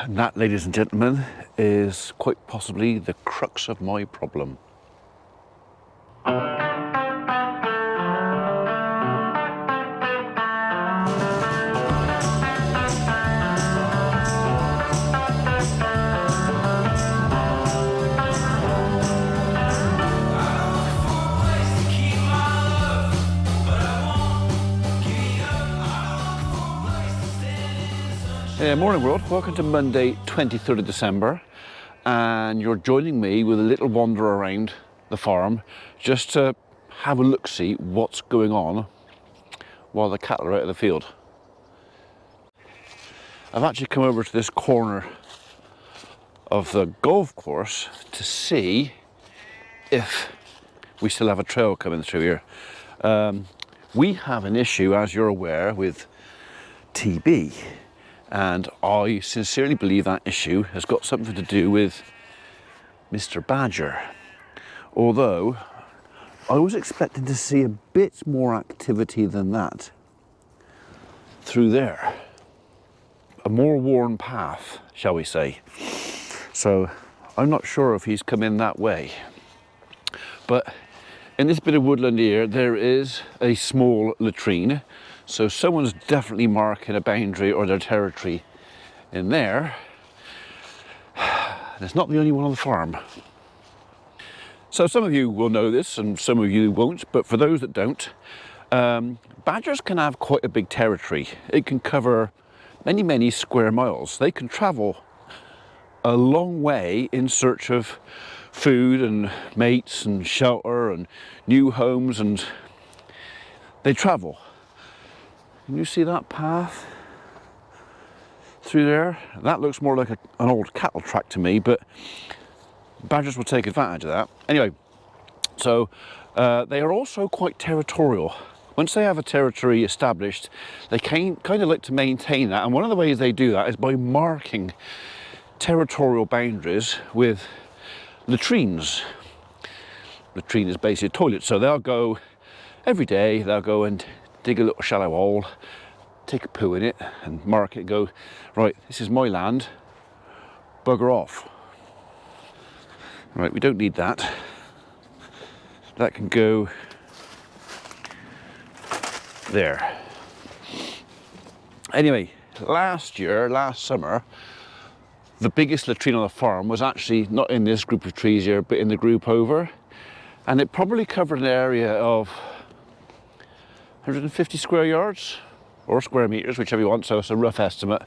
And that, ladies and gentlemen, is quite possibly the crux of my problem. Morning world, welcome to Monday 23rd of December, and you're joining me with a little wander around the farm just to have a look-see what's going on while the cattle are out of the field. I've actually come over to this corner of the golf course to see if we still have a trail coming through here. We have an issue, as you're aware, with TB. And I sincerely believe that issue has got something to do with Mr. Badger. Although, I was expecting to see a bit more activity than that through there. A more worn path, shall we say. So, I'm not sure if he's come in that way. But in this bit of woodland here, there is a small latrine. So someone's definitely marking a boundary or their territory in there. And it's not the only one on the farm. So some of you will know this and some of you won't, but for those that don't, badgers can have quite a big territory. It can cover many, many square miles. They can travel a long way in search of food and mates and shelter and new homes, and they travel. Can you see that path through there? That looks more like an old cattle track to me, but badgers will take advantage of that. Anyway, so they are also quite territorial. Once they have a territory established, they kind of like to maintain that, and one of the ways they do that is by marking territorial boundaries with latrines. Latrine is basically a toilet, so they'll go every day, they'll go and dig a little shallow hole, take a poo in it and mark it and go, right, this is my land, bugger off. Right, we don't need that. That can go there. Anyway, last summer, the biggest latrine on the farm was actually not in this group of trees here, but in the group over. And it probably covered an area of 150 square yards or square meters, whichever you want, so it's a rough estimate.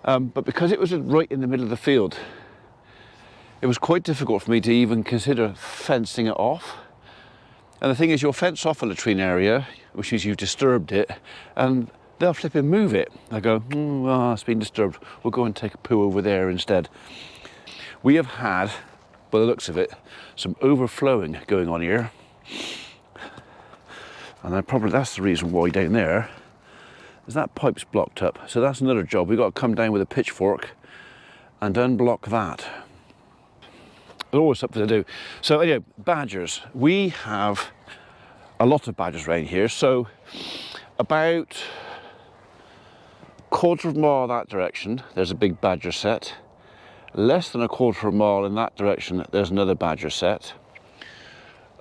But because it was right in the middle of the field, it was quite difficult for me to even consider fencing it off. And the thing is, you'll fence off a latrine area, which means you've disturbed it, and they'll flip and move it. They'll go, it's been disturbed, we'll go and take a poo over there instead. We have had, by the looks of it, some overflowing going on here. And that's the reason why down there is that pipe's blocked up. So that's another job. We've got to come down with a pitchfork and unblock that. There's always something to do. So anyway, badgers. We have a lot of badgers around here. So about a quarter of a mile that direction, there's a big badger set. Less than a quarter of a mile in that direction, there's another badger set.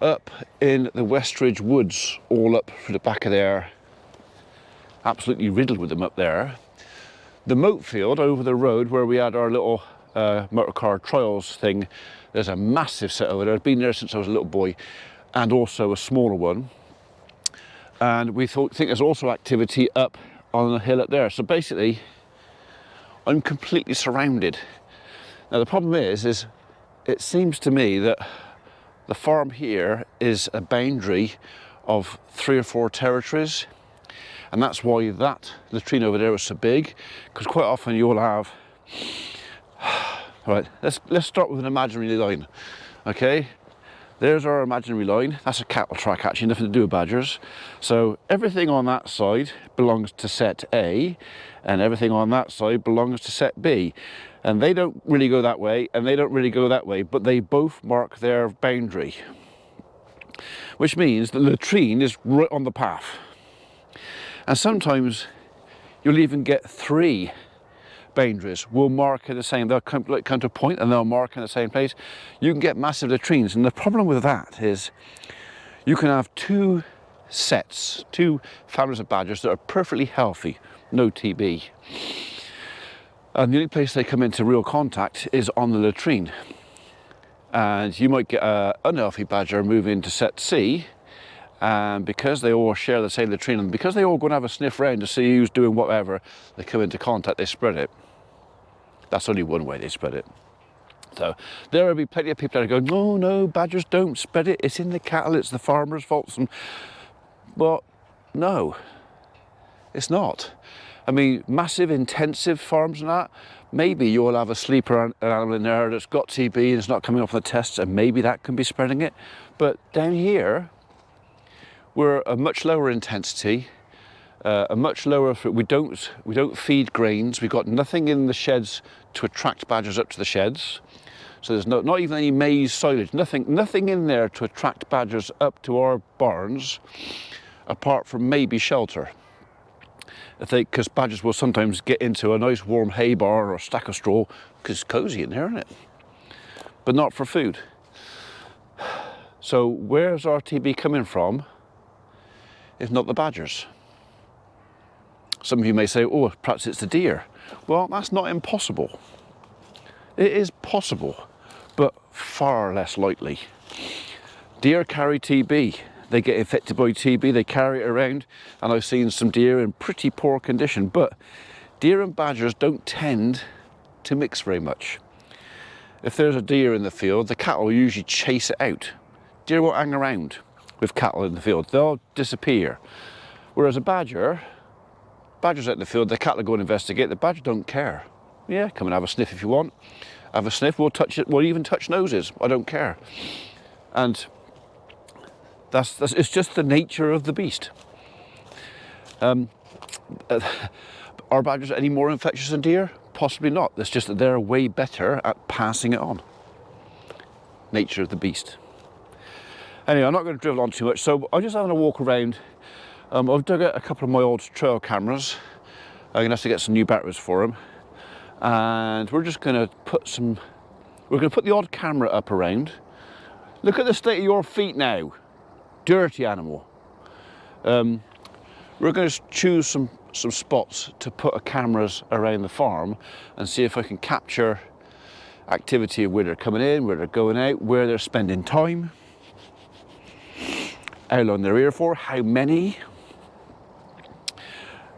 Up in the Westridge Woods, all up through the back of there, absolutely riddled with them up there. The moat field over the road where we had our little motor car trials thing, there's a massive set over there. I've been there since I was a little boy, and also a smaller one. And we think there's also activity up on the hill up there. So basically, I'm completely surrounded. Now the problem is it seems to me that the farm here is a boundary of 3 or 4 territories, and that's why that latrine over there was so big, because quite often you'll have, right, let's start with an imaginary line, okay? There's our imaginary line. That's a cattle track, actually, nothing to do with badgers. So everything on that side belongs to set A, and everything on that side belongs to set B. And they don't really go that way, and they don't really go that way, but they both mark their boundary. Which means the latrine is right on the path. And sometimes you'll even get 3 boundaries will mark in the same, they'll come to a point and they'll mark in the same place. You can get massive latrines, and the problem with that is you can have two families of badgers that are perfectly healthy, no TB. And the only place they come into real contact is on the latrine. And you might get an unhealthy badger move into set C, and because they all share the same latrine, and because they all go and have a sniff round to see who's doing whatever, they come into contact, they spread it. That's only one way they spread it. So there will be plenty of people that are going, no, badgers don't spread it, it's in the cattle, it's the farmer's fault. Well, no, it's not. I mean, massive intensive farms and that, maybe you'll have a sleeper animal in there that's got TB and it's not coming off the tests, and maybe that can be spreading it. But down here, we're a much lower intensity, a much lower, we don't feed grains, we've got nothing in the sheds to attract badgers up to the sheds. So there's not even any maize silage, nothing in there to attract badgers up to our barns, apart from maybe shelter. Because badgers will sometimes get into a nice warm hay barn or a stack of straw, because it's cosy in there, isn't it? But not for food. So where's our TB coming from if not the badgers? Some of you may say, oh, perhaps it's the deer. Well, that's not impossible. It is possible, but far less likely. Deer carry TB. They get infected by TB, they carry it around, and I've seen some deer in pretty poor condition, but deer and badgers don't tend to mix very much. If there's a deer in the field, the cattle usually chase it out. Deer won't hang around with cattle in the field, they'll disappear. Whereas a badger's out in the field, the cattle go and investigate, the badger don't care. Yeah, come and have a sniff if you want. Have a sniff, we'll touch it, we'll even touch noses, I don't care. And it's just the nature of the beast. Are badgers any more infectious than deer? Possibly not. It's just that they're way better at passing it on. Nature of the beast. Anyway, I'm not going to drivel on too much, so I'm just having a walk around. I've dug out a couple of my old trail cameras. I'm going to have to get some new batteries for them. And we're just going to put the odd camera up around. Look at the state of your feet now. Dirty animal. We're going to choose some spots to put cameras around the farm and see if I can capture activity of where they're coming in, where they're going out, where they're spending time, how long they're here for, how many,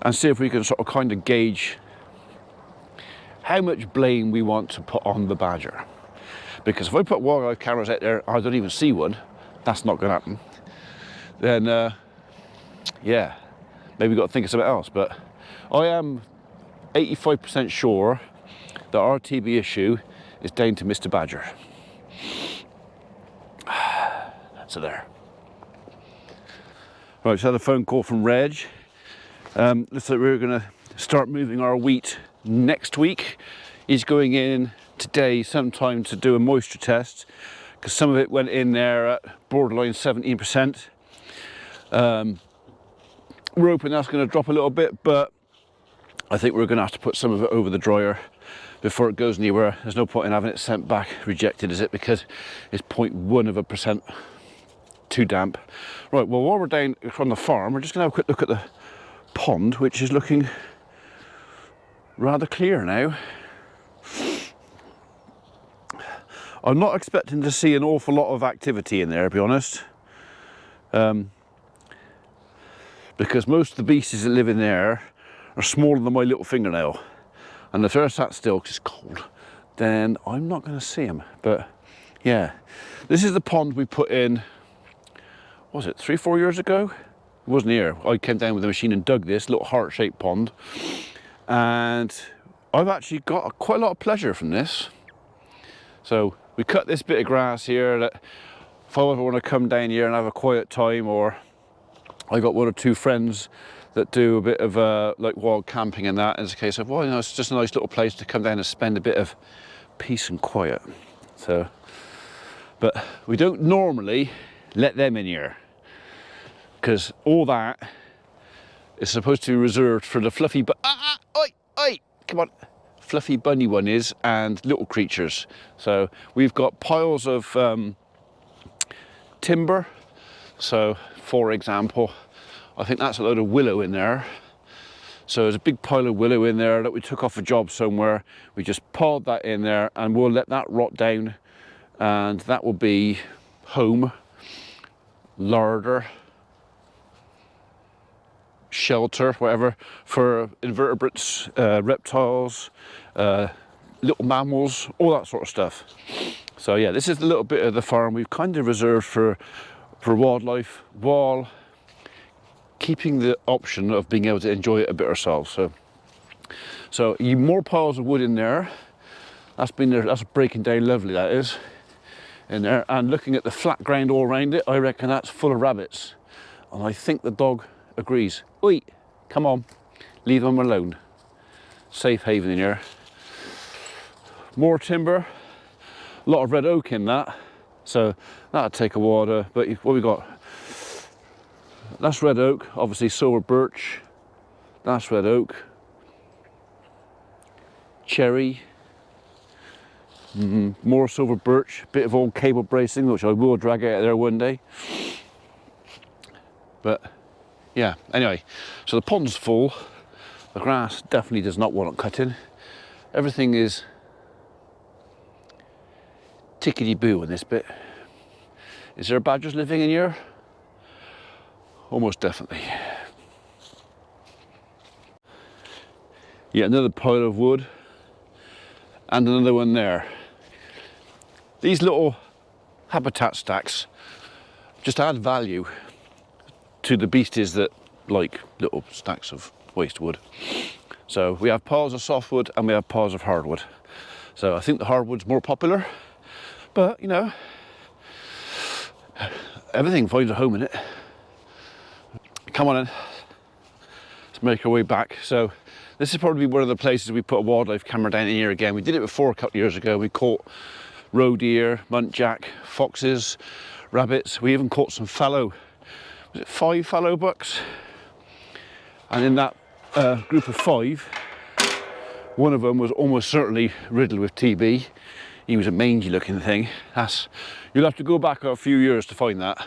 and see if we can sort of kind of gauge how much blame we want to put on the badger. Because if I put wildlife cameras out there, I don't even see one, that's not going to happen. Then, yeah, maybe we've got to think of something else. But I am 85% sure that our TB issue is down to Mr. Badger. So there. Right, just had a phone call from Reg. Looks like we're going to start moving our wheat next week. He's going in today sometime to do a moisture test, because some of it went in there at borderline 17%. We're hoping that's going to drop a little bit, but I think we're going to have to put some of it over the dryer before it goes anywhere. There's no point in having it sent back rejected, is it? Because it's 0.1% too damp. Right, well, while we're down from the farm, we're just going to have a quick look at the pond, which is looking rather clear now. I'm not expecting to see an awful lot of activity in there, to be honest. Because most of the beasties that live in there are smaller than my little fingernail. And if they're sat still because it's cold, then I'm not going to see them. But yeah, this is the pond we put in, what was it, 3-4 years ago? It wasn't here. I came down with a machine and dug this little heart-shaped pond. And I've actually got quite a lot of pleasure from this. So we cut this bit of grass here that if I ever want to come down here and have a quiet time, or I got one or two friends that do a bit of like wild camping and that, it's a case of, well, you know, it's just a nice little place to come down and spend a bit of peace and quiet. So, but we don't normally let them in here, because all that is supposed to be reserved for the fluffy, but oi, come on, fluffy bunny one is and little creatures. So we've got piles of timber. So for example, I think that's a load of willow in there. So there's a big pile of willow in there that we took off a job somewhere. We just piled that in there and we'll let that rot down, and that will be home, larder, shelter, whatever, for invertebrates, reptiles, little mammals, all that sort of stuff. So yeah, this is a little bit of the farm we've kind of reserved for wildlife, while keeping the option of being able to enjoy it a bit ourselves. So you more piles of wood in there. That's been there, that's breaking down lovely, that is, in there. And looking at the flat ground all around it, I reckon that's full of rabbits. And I think the dog agrees. Oi, come on, leave them alone. Safe haven in here. More timber, a lot of red oak in that. So that'll take a while to, but what we got? That's red oak, obviously silver birch. That's red oak. Cherry. More silver birch, bit of old cable bracing, which I will drag out of there one day. But yeah, anyway, so the pond's full. The grass definitely does not want cutting. Everything is tickety-boo in this bit. Is there badgers living in here? Almost definitely. Yeah, another pile of wood and another one there. These little habitat stacks just add value to the beasties that like little stacks of waste wood. So we have piles of softwood and we have piles of hardwood. So I think the hardwood's more popular, but you know, everything finds a home in it. Come on in, let's make our way back. So this is probably one of the places we put a wildlife camera down in here again. We did it before a couple of years ago. We caught roe deer, muntjac, foxes, rabbits. We even caught some fallow, was it 5 fallow bucks? And in that group of 5, one of them was almost certainly riddled with TB. He was a mangy looking thing. You'll have to go back a few years to find that.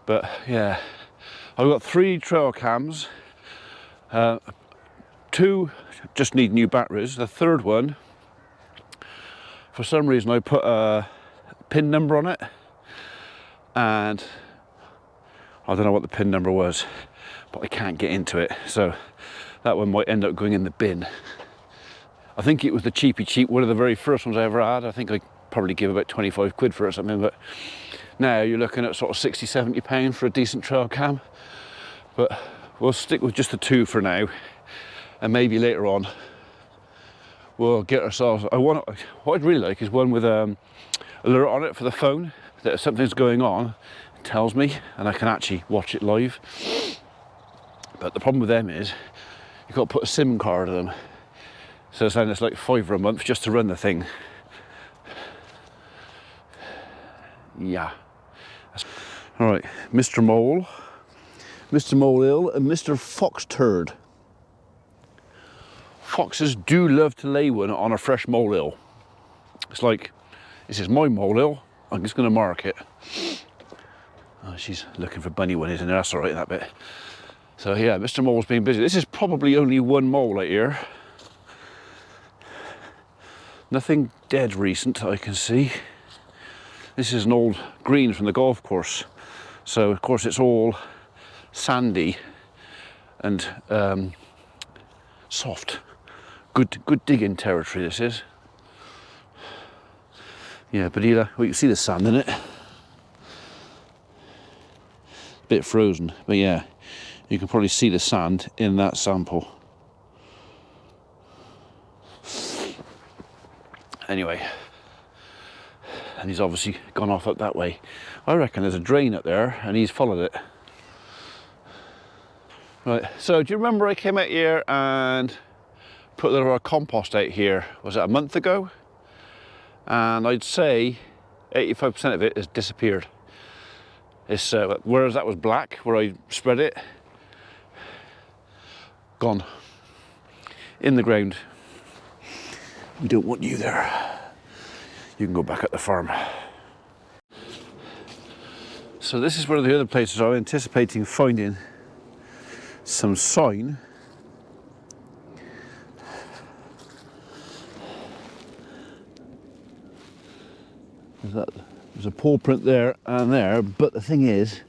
But yeah, I've got 3 trail cams. 2 just need new batteries. The third one, for some reason I put a pin number on it, and I don't know what the pin number was, but I can't get into it, so that one might end up going in the bin. I think it was the cheapy, one of the very first ones I ever had. I think I probably give about 25 quid for it or something, but now you're looking at sort of 60-70 pound for a decent trail cam. But we'll stick with just the 2 for now, and maybe later on we'll get ourselves, what I'd really like is one with alert on it for the phone, that if something's going on, it tells me and I can actually watch it live. But the problem with them is you've got to put a SIM card in them, so it's like £5 a month just to run the thing. Yeah. All right, Mr. Mole, Mr. Molehill and Mr. Fox Turd. Foxes do love to lay one on a fresh molehill. It's like, this is my molehill, I'm just going to mark it. Oh, she's looking for bunny one, isn't it? That's all right, that bit. So yeah, Mr. Mole's been busy. This is probably only one mole out here. Nothing dead recent I can see. This is an old green from the golf course. So of course it's all sandy and soft. Good digging territory this is. Yeah, but well, you can see the sand in it. Bit frozen, but yeah, you can probably see the sand in that sample. Anyway, and he's obviously gone off up that way. I reckon there's a drain up there and he's followed it. Right, so do you remember I came out here and put a little of compost out here, was it a month ago? And I'd say 85% of it has disappeared. It's, whereas that was black, where I spread it, gone in the ground. We don't want you there. You can go back at the farm. So this is one of the other places I'm anticipating finding some sign. There's a paw print there and there, but the thing is,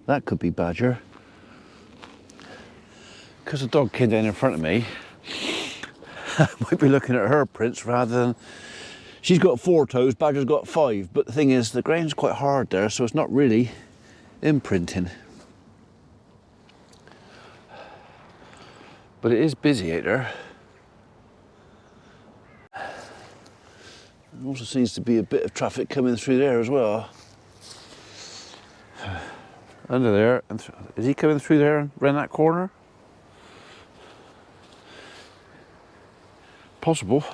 that could be badger. Because the dog came down in front of me, I might be looking at her prints rather than... She's got 4 toes, badger's got 5, but the thing is, the ground's quite hard there, so it's not really imprinting. But it is busy out there. There also seems to be a bit of traffic coming through there as well. Under there, and is he coming through there and round that corner? Possible.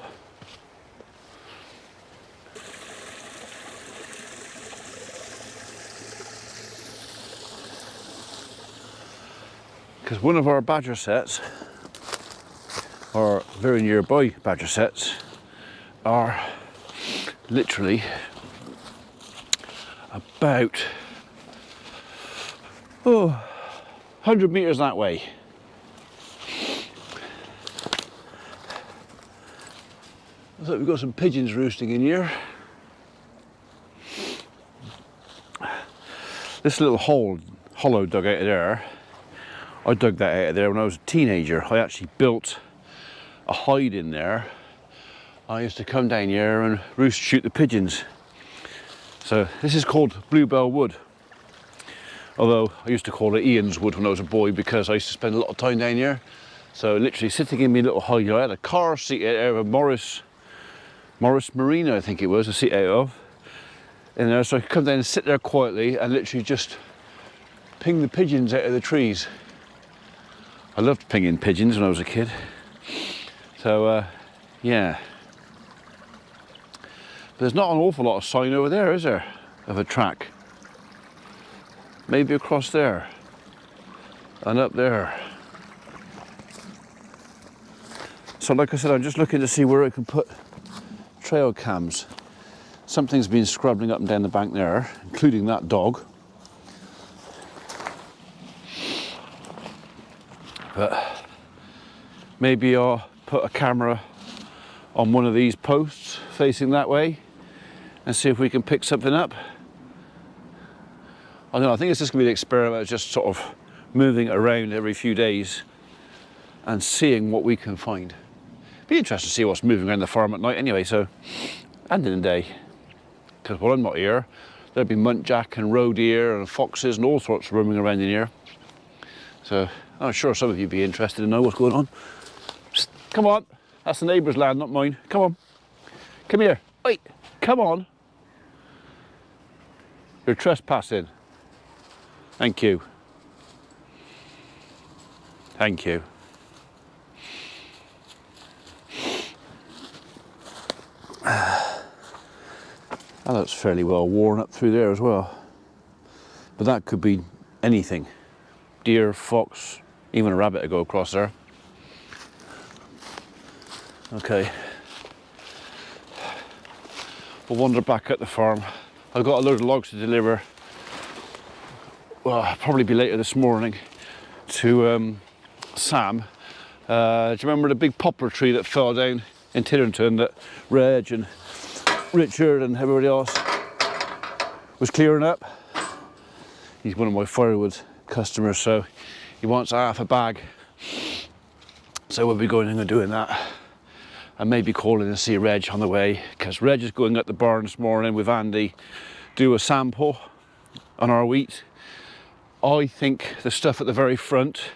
Because one of our badger sets, or very nearby badger sets, are literally about 100 metres that way. Looks like we've got some pigeons roosting in here. This little hollow dug out of there, I dug that out of there when I was a teenager. I actually built a hide in there. I used to come down here and shoot the pigeons. So this is called Bluebell Wood. Although I used to call it Ian's Wood when I was a boy because I used to spend a lot of time down here. So literally sitting in my little hide, I had a car seat out of a Morris Marina, I think it was, a seat out of. In there, so I could come down and sit there quietly and literally just ping the pigeons out of the trees. I loved pinging pigeons when I was a kid. So, yeah. But there's not an awful lot of sign over there, is there? Of a track. Maybe across there. And up there. So like I said, I'm just looking to see where I can put trail cams. Something's been scrubbing up and down the bank there, including that dog. But maybe I'll put a camera on one of these posts facing that way and see if we can pick something up. I don't know, I think it's just going to be an experiment, just sort of moving it around every few days and seeing what we can find. Be interesting to see what's moving around the farm at night anyway, so, and in the day. Because while I'm not here, there'll be muntjac and roe deer and foxes and all sorts roaming around in here. So I'm sure some of you'd be interested to know what's going on. Psst, come on, that's the neighbour's land, not mine. Come on, come here. Wait, come on. You're trespassing. Thank you. Thank you. That looks fairly well worn up through there as well. But that could be anything. Deer, fox, even a rabbit to go across there. Okay. We'll wander back at the farm. I've got a load of logs to deliver. Well, probably be later this morning to Sam. Do you remember the big poplar tree that fell down in Tidderton that Reg and Richard and everybody else was clearing up? He's one of my firewood customers, so he wants half a bag. So we'll be going in and doing that. And maybe calling and see Reg on the way, because Reg is going up the barn this morning with Andy, do a sample on our wheat. I think the stuff at the very front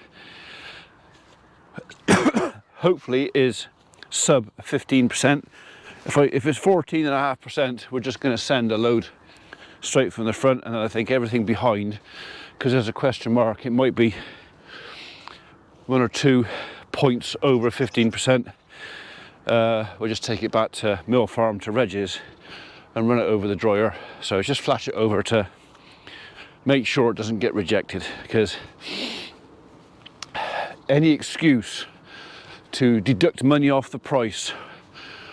hopefully is sub 15%. If it's 14.5%, we're just going to send a load straight from the front, and then I think everything behind, because there's a question mark, it might be 1 or 2 points over 15%. We'll just take it back to Mill Farm to Reg's and run it over the dryer. So just flash it over to make sure it doesn't get rejected, because any excuse to deduct money off the price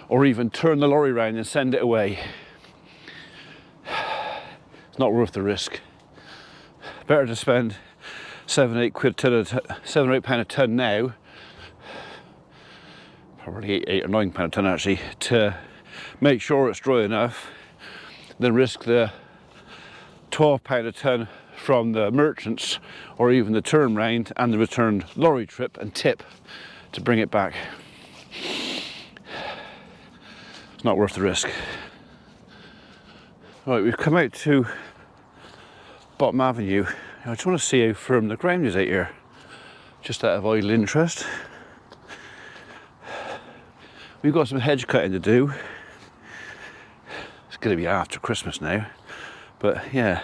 or even turn the lorry round and send it away. It's not worth the risk. Better to spend 7 or 8 quid £7 or £8 a tonne now, probably 8 or £9 a tonne actually, to make sure it's dry enough, than risk the £12 a tonne from the merchants, or even the turnaround and the return lorry trip and tip to bring it back. It's not worth the risk. Right, we've come out to Bottom Avenue. I just want to see how firm the ground is out here, just out of idle interest. We've got some hedge cutting to do. It's going to be after Christmas now, but yeah,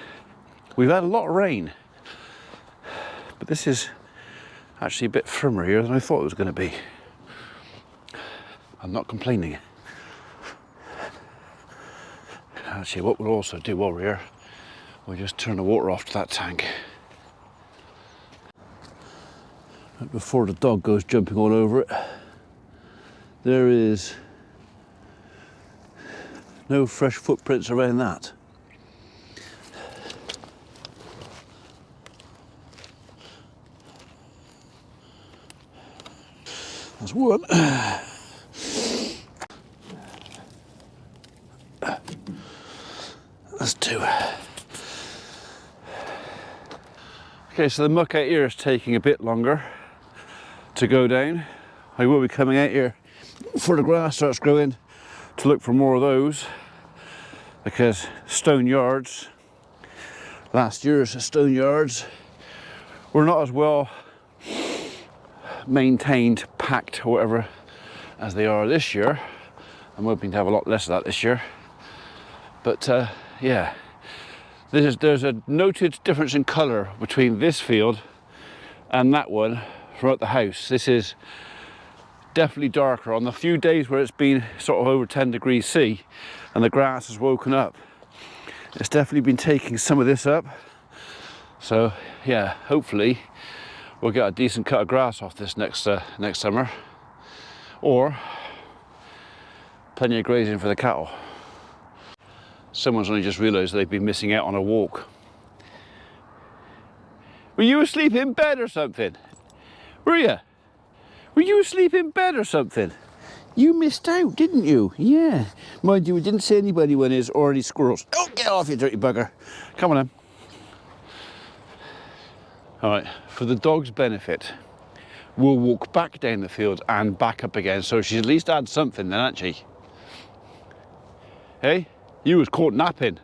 we've had a lot of rain, but this is actually a bit firmer here than I thought it was going to be. I'm not complaining. Actually, what we'll also do while we're here, we'll just turn the water off to that tank. Before the dog goes jumping all over it, there is no fresh footprints around that. That's one. That's two. Okay, so the muck out here is taking a bit longer to go down. I will be coming out here before the grass starts growing to look for more of those, because stone yards, last year's stone yards, were not as well maintained, packed or whatever as they are this year. I'm hoping to have a lot less of that this year, but yeah, there's a noted difference in colour between this field and that one from out the house. This is definitely darker. On the few days where it's been sort of over 10 degrees C and the grass has woken up, it's definitely been taking some of this up. So yeah, hopefully we'll get a decent cut of grass off this next summer, or plenty of grazing for the cattle. Someone's only just realised they've been missing out on a walk. Were you asleep in bed or something? Were you? Were you asleep in bed or something? You missed out, didn't you? Yeah. Mind you, we didn't see anybody when there's already squirrels. Oh, get off, you dirty bugger. Come on then. All right, for the dog's benefit, we'll walk back down the field and back up again, so she's at least had something then, hasn't she? Hey, you was caught napping.